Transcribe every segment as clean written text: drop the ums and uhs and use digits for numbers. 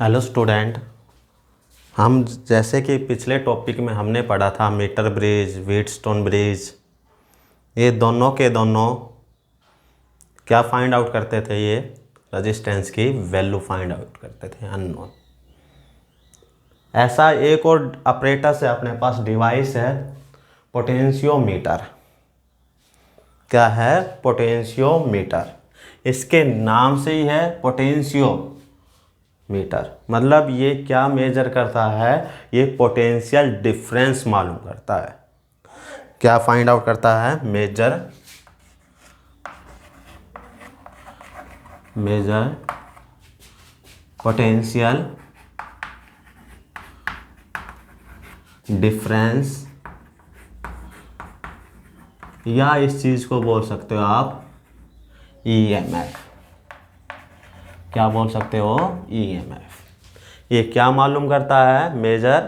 Hello student. हम जैसे कि पिछले टॉपिक में हमने पढ़ा था मीटर ब्रिज, व्हीटस्टोन ब्रिज, ये दोनों के दोनों क्या फाइंड आउट करते थे, ये रेजिस्टेंस की वैल्यू फाइंड आउट करते थे अननोन। ऐसा एक और ऑपरेटस है अपने पास, डिवाइस है पोटेंशियोमीटर। क्या है? पोटेंशियोमीटर। इसके नाम से ही है पोटेंशियोमीटर, मतलब ये क्या मेजर करता है? ये पोटेंशियल डिफरेंस मालूम करता है। क्या फाइंड आउट करता है? मेजर पोटेंशियल डिफरेंस, या इस चीज को बोल सकते हो आप ईएमएफ। क्या बोल सकते हो? ईएमएफ। ये क्या मालूम करता है? Measure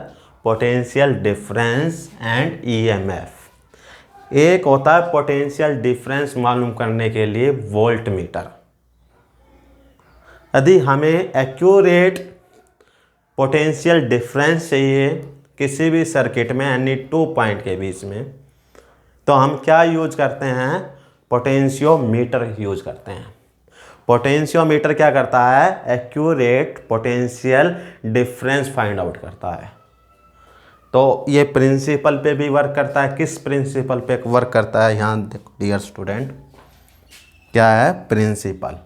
potential difference and EMF. एक होता है पोटेंशियल डिफरेंस मालूम करने के लिए वोल्ट मीटर। यदि हमें एक्यूरेट पोटेंशियल डिफरेंस चाहिए किसी भी सर्किट में, यानी 2 पॉइंट के बीच में, तो हम क्या यूज करते हैं? पोटेंशियोमीटर यूज करते हैं। पोटेंशियोमीटर क्या करता है? Accurate potential difference find out करता है। तो ये प्रिंसिपल पे भी वर्क करता है। किस प्रिंसिपल पे वर्क करता है? यहाँ देखो डियर स्टूडेंट, क्या है प्रिंसिपल?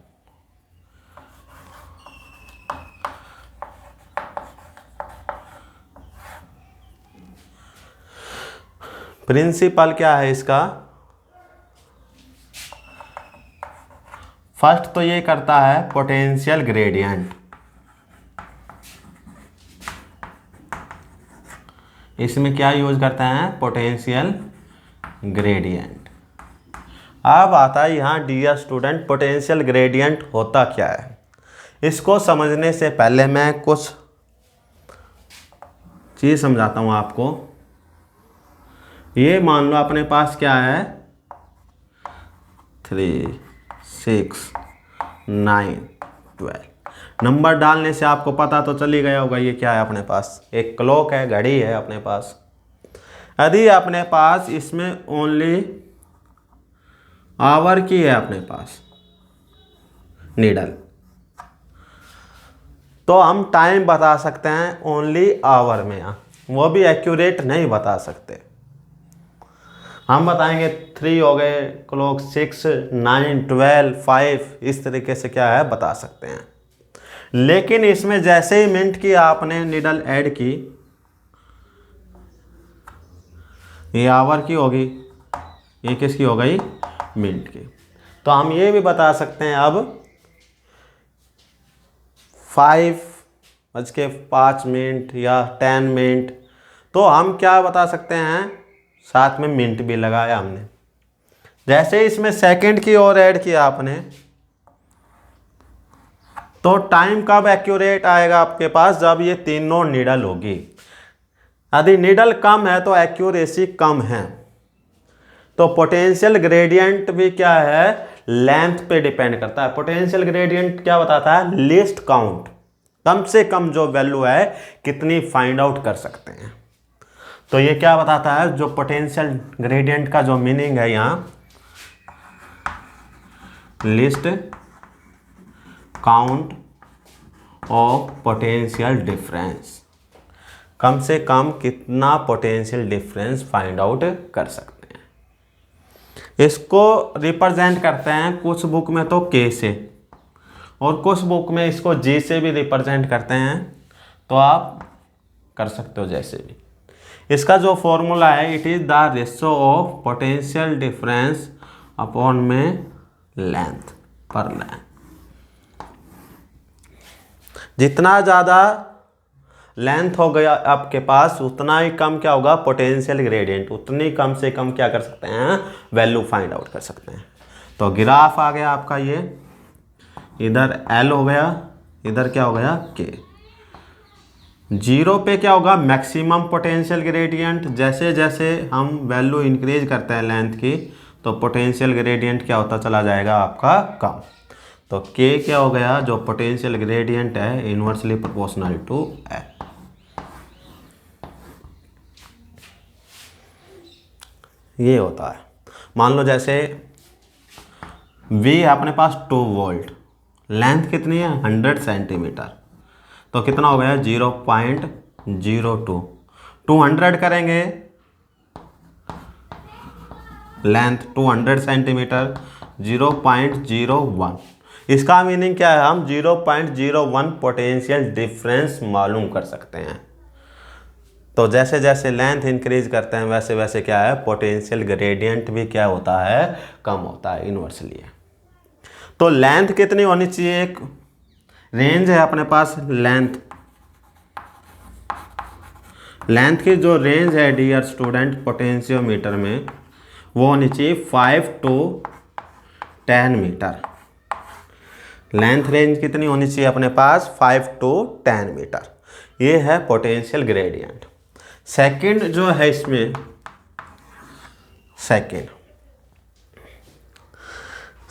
प्रिंसिपल क्या है इसका? फर्स्ट तो ये करता है पोटेंशियल ग्रेडियंट। इसमें क्या यूज करते हैं? Potential gradient. अब आता है यहाँ डियर स्टूडेंट, पोटेंशियल ग्रेडियंट होता क्या है? इसको समझने से पहले मैं कुछ चीज समझाता हूँ आपको। ये मान लो अपने पास क्या है, 3, 6, 9, 12। नंबर डालने से आपको पता तो चल ही गया होगा ये क्या है अपने पास। एक क्लॉक है, घड़ी है अपने पास। यदि अपने पास इसमें ओनली आवर की है अपने पास नीडल, तो हम टाइम बता सकते हैं ओनली आवर में, वो भी एक्यूरेट नहीं बता सकते। हम बताएंगे 3 हो गए क्लॉक, 6, 9, 12, 5, इस तरीके से क्या है बता सकते हैं। लेकिन इसमें जैसे ही मिनट की आपने नीडल ऐड की, ये आवर की होगी, ये किसकी हो गई? मिनट की। तो हम ये भी बता सकते हैं अब 5:05 या 10 मिनट, तो हम क्या बता सकते हैं? साथ में मिनट भी लगाया हमने। जैसे इसमें सेकंड की ओर ऐड किया आपने, तो टाइम कब एक्यूरेट आएगा आपके पास? जब ये तीनों नीडल होगी। यदि नीडल कम है तो एक्यूरेसी कम है। तो पोटेंशियल ग्रेडियंट भी क्या है? लेंथ पे डिपेंड करता है। पोटेंशियल ग्रेडियंट क्या बताता है? लीस्ट काउंट, कम से कम जो वैल्यू है कितनी फाइंड आउट कर सकते हैं। तो ये क्या बताता है? जो पोटेंशियल ग्रेडियंट का जो मीनिंग है यहाँ, least count of potential difference, कम से कम कितना पोटेंशियल डिफरेंस फाइंड आउट कर सकते हैं। इसको रिप्रेजेंट करते हैं कुछ बुक में तो K से, और कुछ बुक में इसको G से भी रिप्रेजेंट करते हैं। तो आप कर सकते हो जैसे भी। इसका जो फॉर्मूला है, it is the ratio of potential difference upon में लेंथ पर लेंथ। जितना ज़्यादा लेंथ हो गया आपके पास, उतना ही कम क्या होगा? Potential gradient. उतनी कम से कम क्या कर सकते हैं? वैल्यू फाइंड आउट कर सकते हैं। तो ग्राफ आ गया आपका, ये इधर L हो गया, इधर क्या हो गया? K। 0 पे क्या होगा? Maximum potential gradient. जैसे जैसे हम वैल्यू इंक्रीज करते हैं लेंथ की, तो पोटेंशियल ग्रेडियंट क्या होता चला जाएगा आपका? कम। तो के क्या हो गया, जो पोटेंशियल ग्रेडियंट है इनवर्सली प्रोपोर्शनल टू एल। ये होता है। मान लो जैसे V है अपने पास 2 वोल्ट, लेंथ कितनी है 100 सेंटीमीटर, तो कितना हो गया 0.02। 200 करेंगे, लेंथ 200 सेंटीमीटर, 0.01। इसका मीनिंग क्या है, हम 0.01 पोटेंशियल डिफरेंस मालूम कर सकते हैं। तो जैसे जैसे लेंथ इंक्रीज करते हैं वैसे वैसे क्या है, पोटेंशियल ग्रेडियंट भी क्या होता है, कम होता है इनवर्सली। तो लेंथ कितनी होनी चाहिए, एक रेंज है अपने पास, लेंथ की जो रेंज है डियर स्टूडेंट पोटेंशियोमीटर में, वो होनी चाहिए 5 to 10 मीटर। लेंथ रेंज कितनी होनी चाहिए अपने पास, 5 to 10 मीटर। ये है पोटेंशियल ग्रेडियंट। सेकंड जो है इसमें,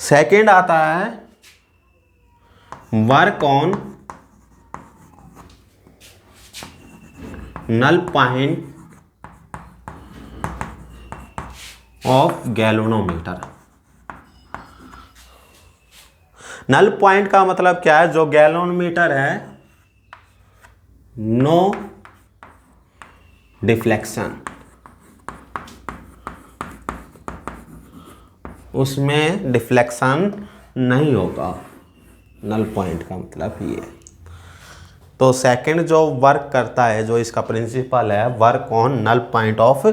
सेकंड आता है work on null point of galvanometer. Null point का मतलब क्या है, जो गैल्वेनोमीटर है नो डिफ्लेक्शन, उसमें डिफ्लेक्शन नहीं होगा। नल पॉइंट का मतलब ये है। तो सेकंड जो वर्क करता है, जो इसका प्रिंसिपल है, work on null point of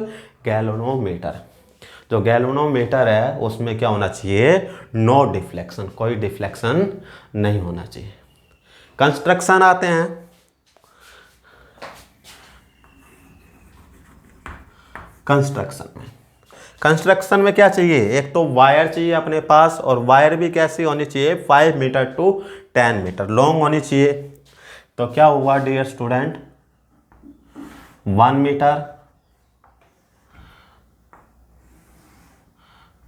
galvanometer. जो गैल्वेनोमीटर है उसमें क्या होना चाहिए, नो डिफ्लेक्शन, कोई डिफ्लेक्शन नहीं होना चाहिए। कंस्ट्रक्शन आते हैं। कंस्ट्रक्शन में क्या चाहिए, एक तो वायर चाहिए अपने पास, और वायर भी कैसी होनी चाहिए, 5 मीटर to 10 मीटर लॉन्ग होनी चाहिए। तो क्या हुआ dear student, 1 metre,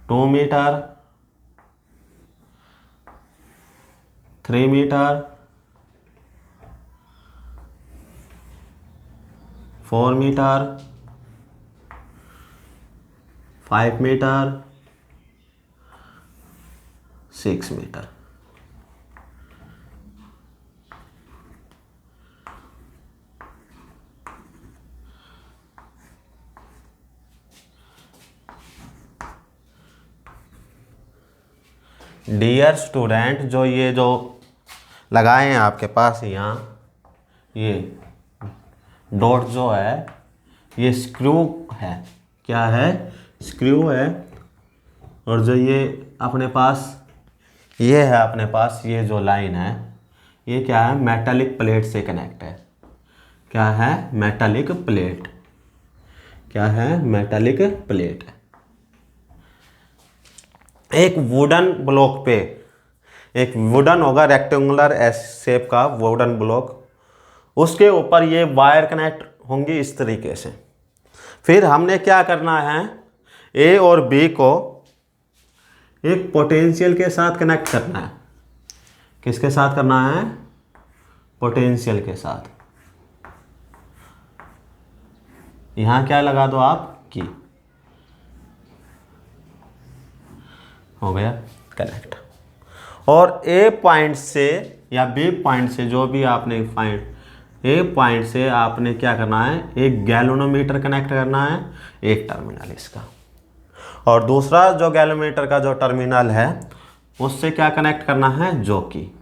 2 metre, 3 metre, 4 metre, 5 metre, 6 metre. Dear student, जो ये जो लगाए हैं आपके पास यहाँ, ये डॉट जो है ये स्क्रू है, क्या है, स्क्रू है। और जो ये अपने पास ये है, अपने पास ये जो लाइन है, ये क्या है, मेटालिक प्लेट से कनेक्ट है। क्या है, मेटालिक प्लेट। क्या है, मेटालिक प्लेट। एक वुडन ब्लॉक पे, एक वुडन होगा रेक्टेंगुलर एस शेप का वुडन ब्लॉक, उसके ऊपर ये वायर कनेक्ट होंगी इस तरीके से। फिर हमने क्या करना है, ए और बी को एक पोटेंशियल के साथ कनेक्ट करना है। किसके साथ करना है, पोटेंशियल के साथ। यहां क्या लगा दो आप, की, हो गया कनेक्ट। और ए पॉइंट से या बी पॉइंट से, जो भी आपने फाइंड, ए पॉइंट से आपने क्या करना है, एक गैल्वेनोमीटर कनेक्ट करना है, एक टर्मिनल इसका, और दूसरा जो गैल्वेनोमीटर का जो टर्मिनल है उससे क्या कनेक्ट करना है, जॉकी।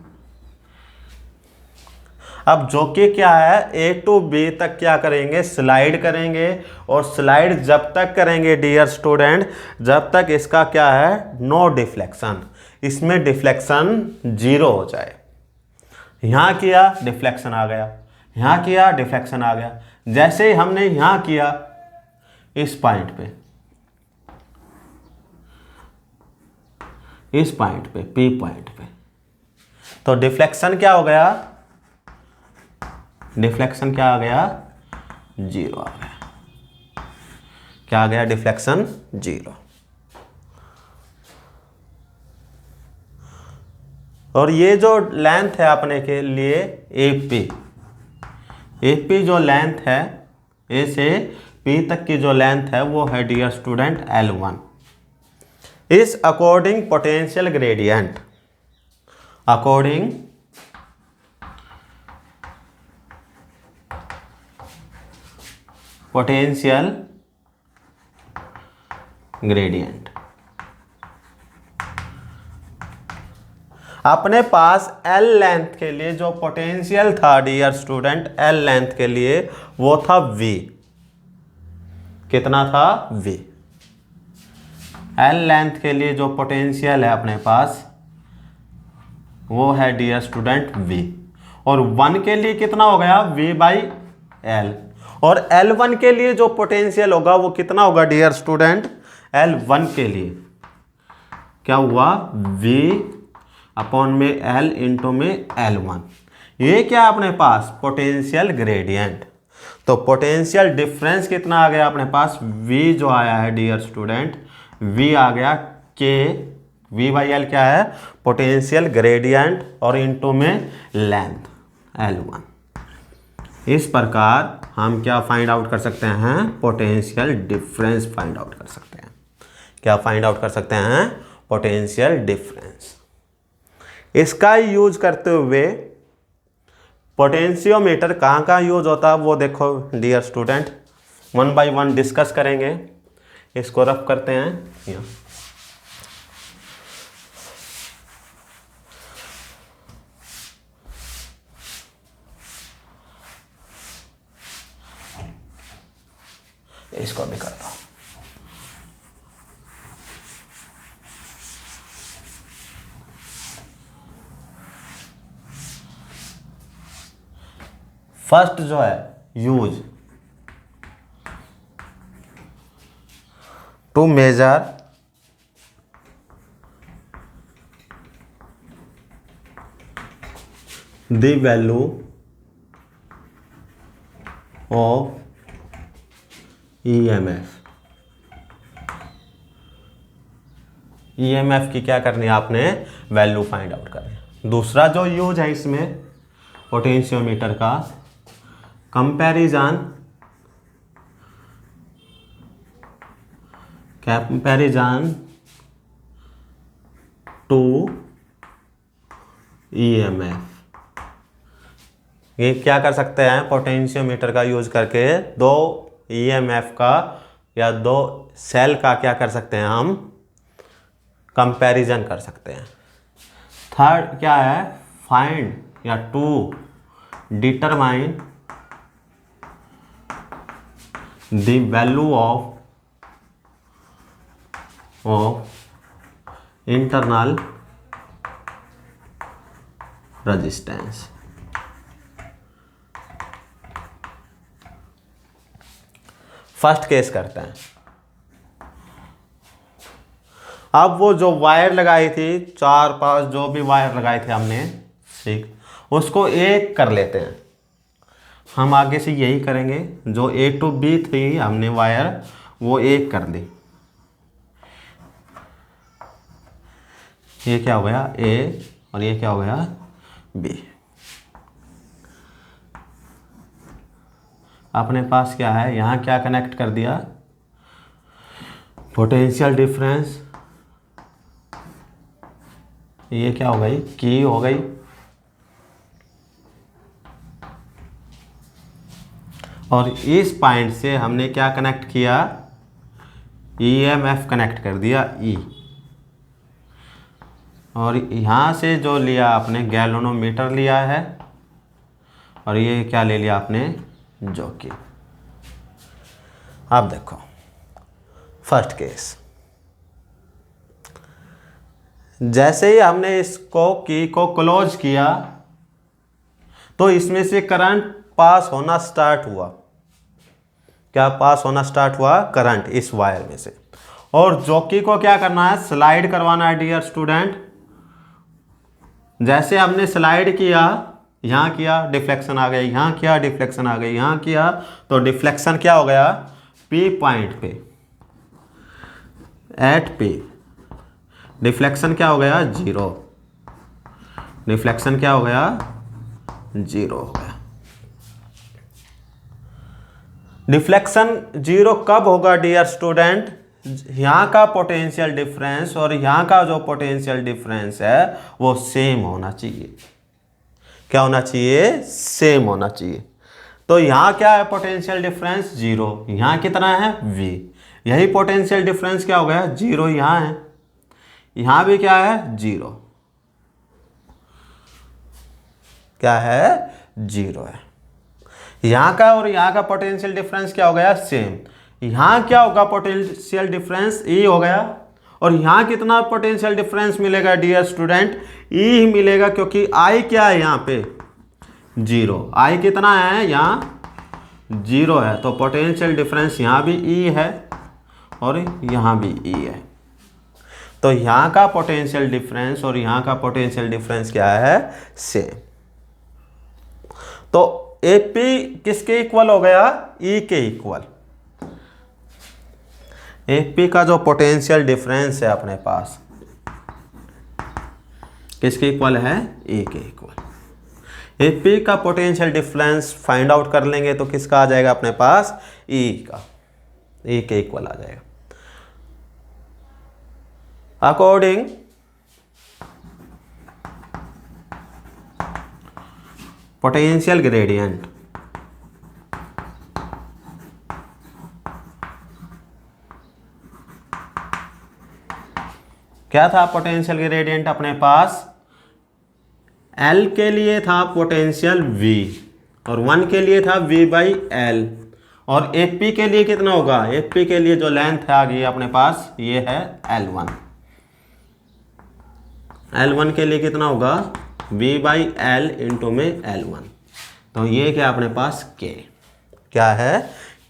अब जॉकी क्या है, ए टू बी तक क्या करेंगे, स्लाइड करेंगे। और स्लाइड जब तक करेंगे डियर स्टूडेंट, जब तक इसका क्या है, नो डिफ्लेक्शन, इसमें डिफ्लेक्शन 0 हो जाए। यहां किया डिफ्लेक्शन आ गया, यहां किया डिफ्लेक्शन आ गया। जैसे ही हमने यहां किया इस पॉइंट पे, इस पॉइंट पे, पी पॉइंट पे, तो डिफ्लेक्शन क्या हो गया, डिफ्लेक्शन क्या आ गया, 0 आ गया। क्या आ गया, डिफ्लेक्शन 0। और ये जो लेंथ है अपने के लिए AP जो लेंथ है, ए से P तक की जो लेंथ है वो है dear student L1 is according potential gradient, according potential gradient. अपने पास L लेंथ के लिए जो पोटेंशियल था डियर स्टूडेंट, L लेंथ के लिए वो था V। कितना था? V। L लेंथ के लिए जो पोटेंशियल है अपने पास वो है डियर स्टूडेंट V। और 1 के लिए कितना हो गया? V/L। और L1 के लिए जो पोटेंशियल होगा वो कितना होगा डियर स्टूडेंट? L1 के लिए क्या हुआ? V/में L इंटू में L1। ये क्या अपने पास? Potential gradient. तो पोटेंशियल डिफरेंस कितना आ गया अपने पास? V जो आया है डियर स्टूडेंट, V आ गया K, V/L क्या है? पोटेंशियल ग्रेडियंट और इंटू में लेंथ L1। इस प्रकार हम क्या फाइंड आउट कर सकते हैं? पोटेंशियल डिफरेंस फाइंड आउट कर सकते हैं। क्या फाइंड आउट कर सकते हैं? Potential difference. इसका यूज करते हुए पोटेंशियोमीटर कहाँ यूज होता है वो देखो डियर स्टूडेंट, 1 बाय 1 डिस्कस करेंगे। इसको रफ करते हैं यहाँ। इसको भी करता हूँ। फर्स्ट जो है use to measure the value of EMF की क्या करनी है आपने? वैल्यू फाइंड आउट करनी है। दूसरा जो यूज है इसमें पोटेंशियोमीटर का, कंपैरिजन टू EMF। ये क्या कर सकते हैं? पोटेंशियोमीटर का यूज करके दो EMF का या दो सेल का क्या कर सकते हैं? हम कंपैरिजन कर सकते हैं। थर्ड क्या है? फाइंड या to determine the value of internal resistance. First case करते हैं। अब वो जो वायर लगाई थी, 4-5 जो भी वायर लगाए थे हमने, ठीक, उसको एक कर लेते हैं। हम आगे से यही करेंगे। जो A to B थी हमने वायर, वो एक कर दी। ये क्या हो गया? A और ये क्या हो गया? B। अपने पास क्या है? यहाँ क्या कनेक्ट कर दिया? Potential difference. ये क्या हो गई? की हो गई। और इस पॉइंट से हमने क्या कनेक्ट किया? EMF कनेक्ट कर दिया E। और यहाँ से जो लिया आपने गैल्वेनोमीटर लिया है, और ये क्या ले लिया आपने? जॉकी। अब देखो फर्स्ट केस, जैसे ही हमने इसको की को क्लोज किया तो इसमें से करंट पास होना स्टार्ट हुआ। क्या पास होना स्टार्ट हुआ? करंट इस वायर में से। और जॉकी को क्या करना है? स्लाइड करवाना है डियर स्टूडेंट। जैसे हमने स्लाइड किया, यहाँ किया डिफ्लेक्शन आ गई, यहाँ किया डिफ्लेक्शन आ गई, यहाँ किया तो डिफ्लेक्शन क्या हो गया? P पॉइंट पे, एट P डिफ्लेक्शन क्या हो गया? 0। रिफ्लेक्शन क्या हो गया, 0 हो गया। डिफ्लेक्शन 0 कब होगा डियर स्टूडेंट, यहाँ का पोटेंशियल डिफरेंस और यहाँ का जो पोटेंशियल डिफरेंस है वो सेम होना चाहिए। क्या होना चाहिए, सेम होना चाहिए। तो यहाँ क्या है पोटेंशियल डिफरेंस 0, यहाँ कितना है v, यही पोटेंशियल डिफरेंस क्या हो गया 0 यहाँ है, यहाँ भी क्या है 0, क्या है 0 है। यहाँ का और यहाँ का पोटेंशियल डिफरेंस क्या हो गया सेम, यहाँ क्या होगा पोटेंशियल डिफरेंस E हो गया, और यहाँ कितना पोटेंशियल डिफरेंस मिलेगा डियर स्टूडेंट, E ही मिलेगा, क्योंकि I क्या है यहाँ पे 0, I कितना है यहाँ 0 है, तो पोटेंशियल डिफरेंस यहाँ भी E है और यहाँ भी E है। तो यहाँ का पोटेंशियल डिफरेंस और यहाँ का पोटेंशियल डिफरेंस क्या है, सेम। तो AP किसके इक्वल हो गया, E के इक्वल। AP का जो पोटेंशियल डिफरेंस है अपने पास किसके इक्वल है, E के इक्वल। AP का पोटेंशियल डिफरेंस फाइंड आउट कर लेंगे तो किसका आ जाएगा अपने पास, E का, E के इक्वल आ जाएगा। अकॉर्डिंग पोटेंशियल ग्रेडियंट, क्या था पोटेंशियल ग्रेडियंट अपने पास, L के लिए था पोटेंशियल V और 1 के लिए था V/L, और AP के लिए कितना होगा, AP के लिए जो लेंथ है आ गई अपने पास ये है L1, L1 के लिए कितना होगा V/L इंटू में L1, तो ये क्या अपने पास K, क्या है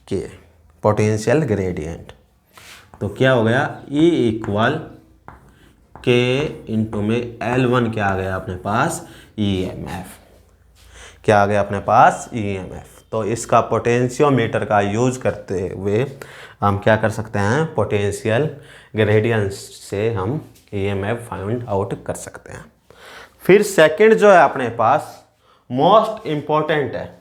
K पोटेंशियल ग्रेडियंट। तो क्या हो गया E इक्वल K इंटू में L1, क्या आ गया अपने पास EMF, क्या आ गया अपने पास EMF। तो इसका पोटेंशियोमीटर का यूज करते हुए हम क्या कर सकते हैं, पोटेंशियल ग्रेडियंट से हम EMF फाइंड आउट कर सकते हैं। फिर सेकंड जो है अपने पास मोस्ट इंपॉर्टेंट है,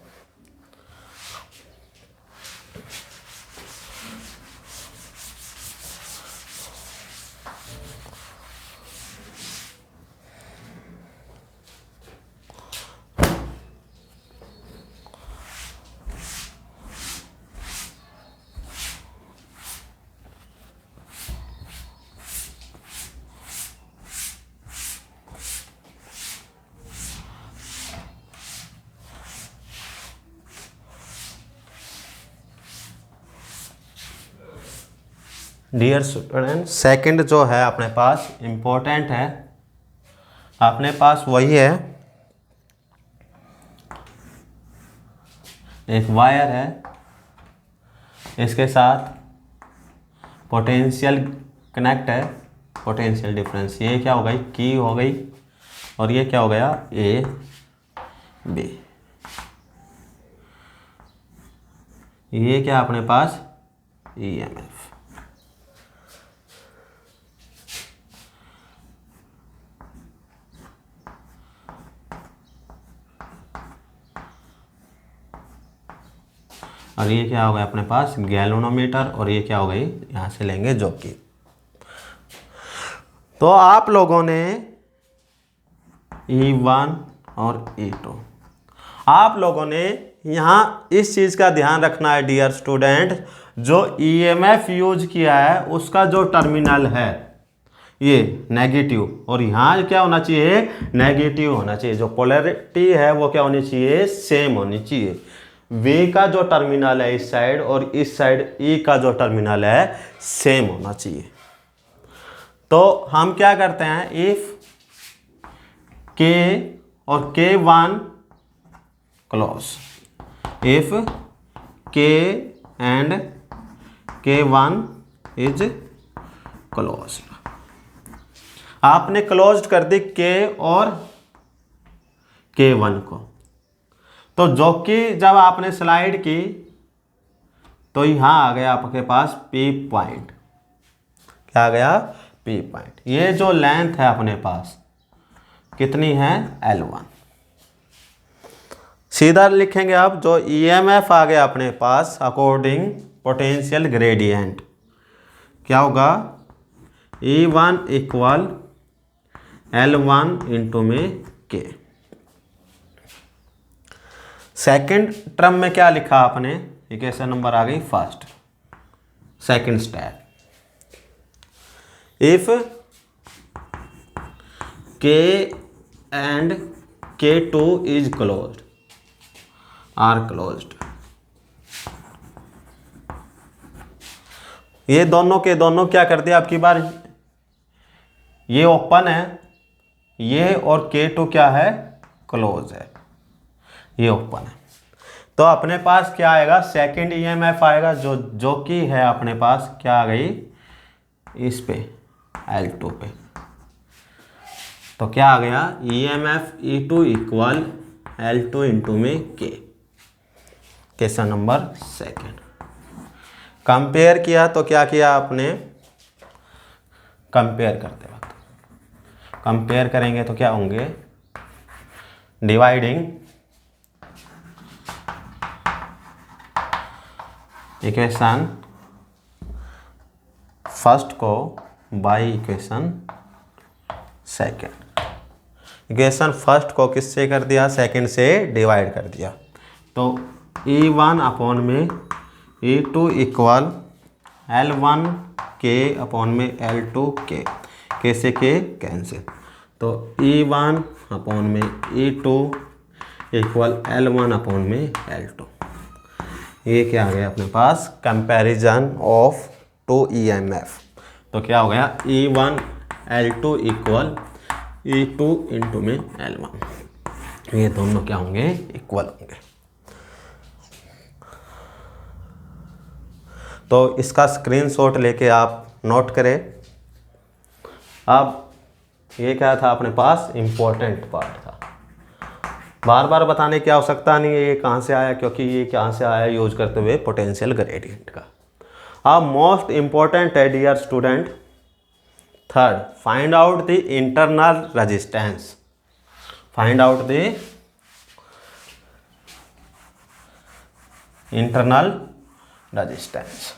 डियर स्टूडेंट सेकंड जो है अपने पास इंपॉर्टेंट है, अपने पास वही है, एक वायर है, इसके साथ पोटेंशियल कनेक्ट है, पोटेंशियल डिफरेंस, ये क्या हो गई की हो गई, और ये क्या हो गया AB, ये क्या अपने पास EMF। और ये क्या हो गया अपने पास गैल्वेनोमीटर, और ये क्या हो गई यहाँ से लेंगे जॉकी। तो आप लोगों ने E1 और E2, आप लोगों ने यहाँ इस चीज़ का ध्यान रखना है डियर स्टूडेंट, जो EMF यूज किया है उसका जो टर्मिनल है ये नेगेटिव, और यहाँ क्या होना चाहिए नेगेटिव होना चाहिए, जो पोलैरिटी है वो क्या होनी चाहिए सेम होनी चाहिए। V का जो टर्मिनल है इस साइड और इस साइड E का जो टर्मिनल है सेम होना चाहिए। तो हम क्या करते हैं, इफ K और K1 close, if K and K1 is close, आपने क्लोज्ड कर दी K और K1 को, तो जो कि जब आपने स्लाइड की तो यहाँ आ गया आपके पास P पॉइंट, क्या आ गया P पॉइंट। ये जो लेंथ है अपने पास कितनी है L1। सीधा लिखेंगे आप, जो EMF आ गया अपने पास अकॉर्डिंग पोटेंशियल ग्रेडियंट, क्या होगा E1 इक्वल L1 इंटू में K। सेकेंड टर्म में क्या लिखा आपने, इक्वेशन नंबर आ गई first. Second step, if K and K2 is closed, are closed, ये दोनों के दोनों क्या कर दिया आपकी बार, ये ओपन है, ये और K2 क्या है क्लोज है, ये ओपन है। तो अपने पास क्या आएगा, सेकंड EMF आएगा जो कि है अपने पास क्या आ गई इस पे L2 पे। तो क्या आ गया EMF E2 equal L2 into में K। Question number second. Compare किया तो क्या किया आपने, कंपेयर करते वक्त कंपेयर करेंगे तो क्या होंगे, डिवाइडिंग इक्वेशन फर्स्ट को by equation second. Equation first को किससे कर दिया, सेकंड से डिवाइड कर दिया। तो E1 अपॉन में E2 equal L1 K upon में L2 K, K से K कैंसिल। तो E1 अपॉन में E2 इक्वल L1 अपॉन में L2। ये क्या आ गया अपने पास, कंपैरिजन ऑफ टू EMF। तो क्या हो गया E1 L2 equal E2 into में L1, ये दोनों क्या होंगे इक्वल होंगे। तो इसका स्क्रीनशॉट लेके आप नोट करें। अब ये क्या था अपने पास, इम्पोर्टेंट पार्ट था, बार बार बताने की आवश्यकता नहीं है ये कहाँ से आया, क्योंकि ये कहाँ से आया यूज करते हुए पोटेंशियल ग्रेडियंट का। अब मोस्ट इम्पोर्टेंट है dear student, third, find out the internal resistance. Find out the internal resistance.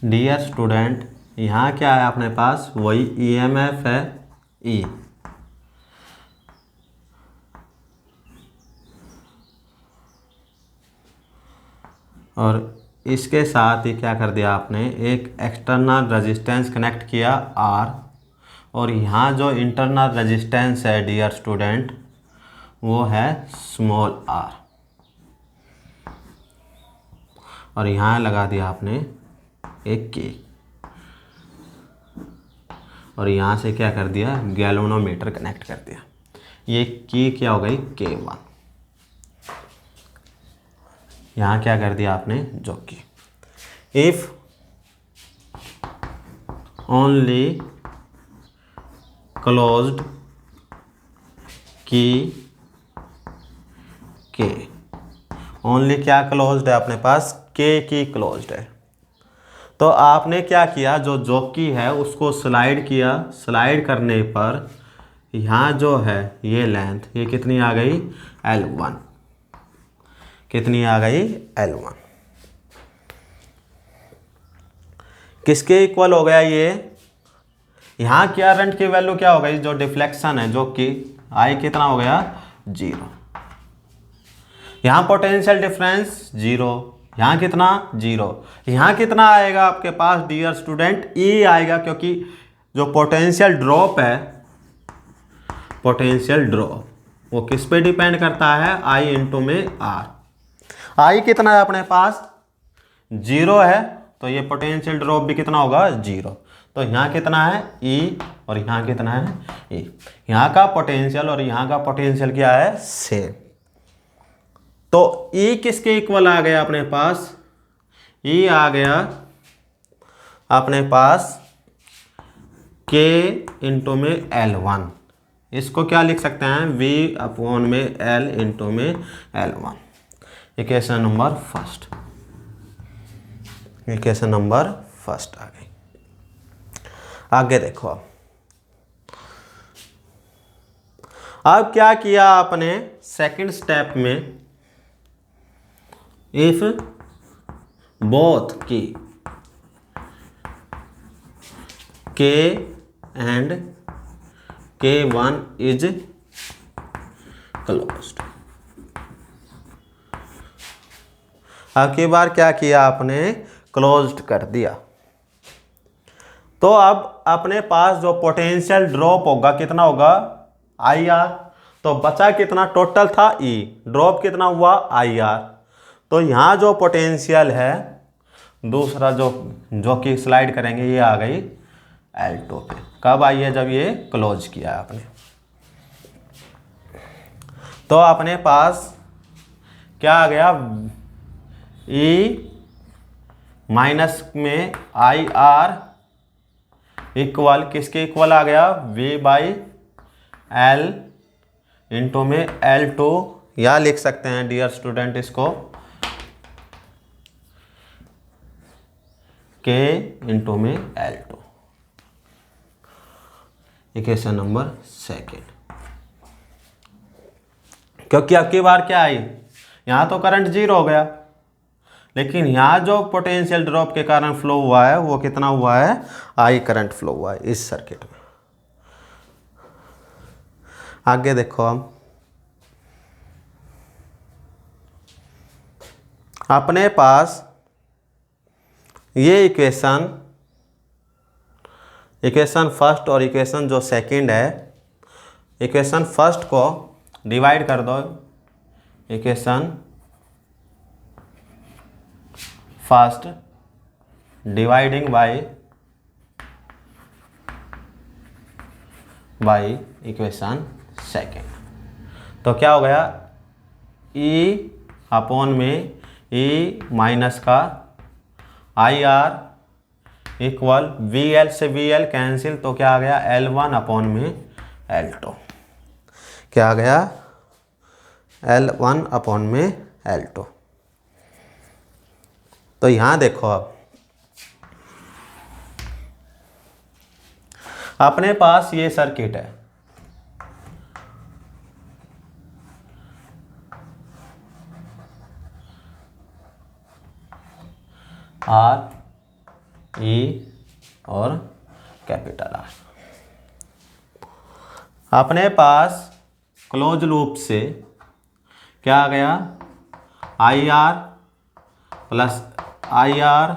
Dear student, यहाँ क्या है अपने पास, वही EMF है E, और इसके साथ ही क्या कर दिया आपने, एक एक्सटर्नल रेजिस्टेंस कनेक्ट किया R, और यहाँ जो इंटरनल रेजिस्टेंस है डियर स्टूडेंट वो है स्मॉल r, और यहाँ लगा दिया आपने एक K, और यहाँ से क्या कर दिया, गैल्वेनोमीटर कनेक्ट कर दिया। ये K क्या हो गई K1, यहाँ क्या कर दिया आपने, जो कि इफ ओनली क्लोज्ड की K, ओनली क्या क्लोज्ड है अपने पास, K की क्लोज्ड है। तो आपने क्या किया, जो जॉकी है उसको स्लाइड किया, स्लाइड करने पर यहाँ जो है ये लेंथ, ये कितनी आ गई L1, कितनी आ गई L1, किसके इक्वल हो गया ये, यहाँ करंट की वैल्यू क्या हो गई, जो डिफ्लेक्शन है जो कि I कितना हो गया 0, यहाँ पोटेंशियल डिफरेंस 0, यहाँ कितना 0, यहाँ कितना आएगा आपके पास डियर स्टूडेंट, E आएगा, क्योंकि जो पोटेंशियल ड्रॉप है, पोटेंशियल ड्रॉप वो किस पे डिपेंड करता है, आई इंटू में आर। आई कितना है अपने पास, 0 है, तो ये पोटेंशियल ड्रॉप भी कितना होगा, 0। तो यहाँ कितना है, ई, और यहाँ कितना है, ई। यहाँ का पोटेंशियल और यहाँ का पोटेंशियल क्या है, सेम। तो ई किसके इक्वल आ गया अपने पास, ई आ गया अपने पास के इंटू में L1। इसको क्या लिख सकते हैं, V अपॉन में L इंटू में L1। Equation number first, equation number first आ गई। आगे देखो अब क्या किया आपने सेकंड स्टेप में, इफ बोथ की K and K1 is closed। अब की बार क्या किया आपने, क्लोज्ड कर दिया। तो अब अपने पास जो पोटेंशियल ड्रॉप होगा कितना होगा, आई आर। तो बचा कितना, टोटल था ई, ड्रॉप कितना हुआ, आई आर। तो यहाँ जो पोटेंशियल है दूसरा जो कि स्लाइड करेंगे, ये आ गई L2 पे। कब आई है, जब ये क्लोज किया आपने। तो अपने पास क्या आ गया, ई माइनस में आई आर इक्वल किसके इक्वल आ गया, V बाई L इंटू में L2, या लिख सकते हैं डियर स्टूडेंट इसको K इंटू में L2। Equation number second. क्योंकि अब की बार क्या आई, यहाँ तो करंट 0 हो गया, लेकिन यहाँ जो पोटेंशियल ड्रॉप के कारण फ्लो हुआ है वो कितना हुआ है, आई करंट फ्लो हुआ है इस सर्किट में। आगे देखो हम अपने पास ये इक्वेशन फर्स्ट और इक्वेशन जो सेकंड है, इक्वेशन फर्स्ट को डिवाइड कर दो, equation first dividing by equation second. तो क्या हो गया, ई अपॉन में ई माइनस का आई आर इक्वल वी एल से वी एल कैंसिल, तो क्या आ गया, L1 अपॉन में L2। क्या आ गया, L1 अपॉन में L2। तो यहां देखो अब अपने पास ये सर्किट है, आर ई और कैपिटल आर। अपने पास क्लोज लूप से क्या आ गया, I R plus I R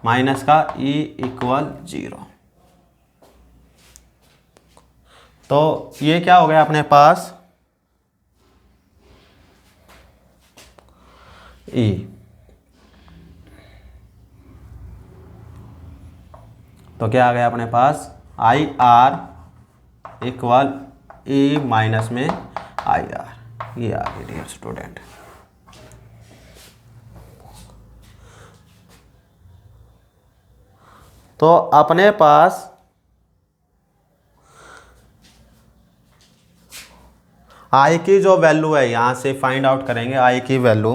minus का ई इक्वल 0। तो ये क्या हो गया अपने पास, ई। तो क्या आ गया अपने पास, I R equal E minus में आई आर। ये आ गया डियर स्टूडेंट। तो अपने पास आई की जो वैल्यू है यहां से फाइंड आउट करेंगे, आई की वैल्यू।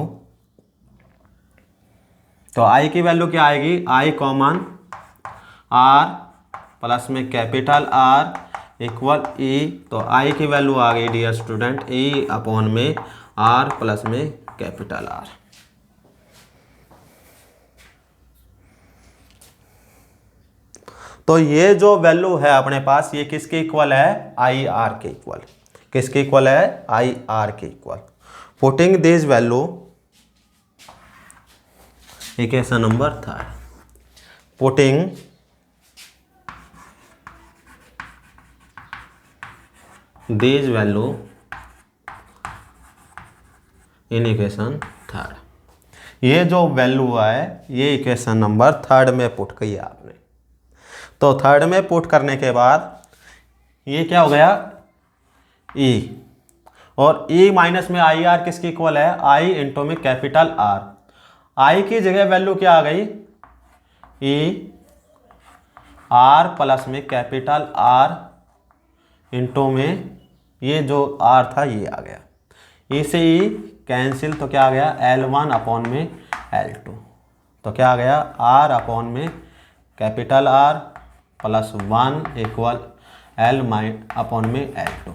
तो आई की वैल्यू क्या आएगी, आई कॉमन आर प्लस में कैपिटल आर इक्वल ई। तो आई की वैल्यू आ गई डियर स्टूडेंट, ई अपॉन में आर प्लस में कैपिटल आर। तो ये जो वैल्यू है अपने पास, ये किसके इक्वल है, आई आर के इक्वल। किसके इक्वल है, आई आर के equal. Putting this value, equation number 3, putting this value in equation third. ये जो वैल्यू है ये इक्वेशन नंबर थर्ड में पुट की आपने। तो थर्ड में पुट करने के बाद ये क्या हो गया E, और E माइनस में आई आर किसकी इक्वल है, I इंटू में कैपिटल R। I की जगह वैल्यू क्या आ गई E R प्लस में कैपिटल R इंटू में ये जो R था ये आ गया। E से E कैंसिल तो क्या आ गया L1 अपॉन में L2। तो क्या आ गया R अपॉन में capital R plus 1 equal L upon में L2।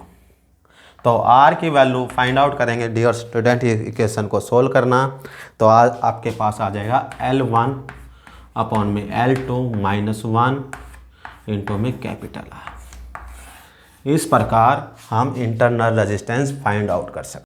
तो R की वैल्यू फाइंड आउट करेंगे डियर स्टूडेंट, इक्वेशन को सोल्व करना। तो आज आपके पास आ जाएगा L1 अपॉन में L2 माइनस 1 इंटू में कैपिटल R। इस प्रकार हम इंटरनल रेजिस्टेंस फाइंड आउट कर सकते हैं।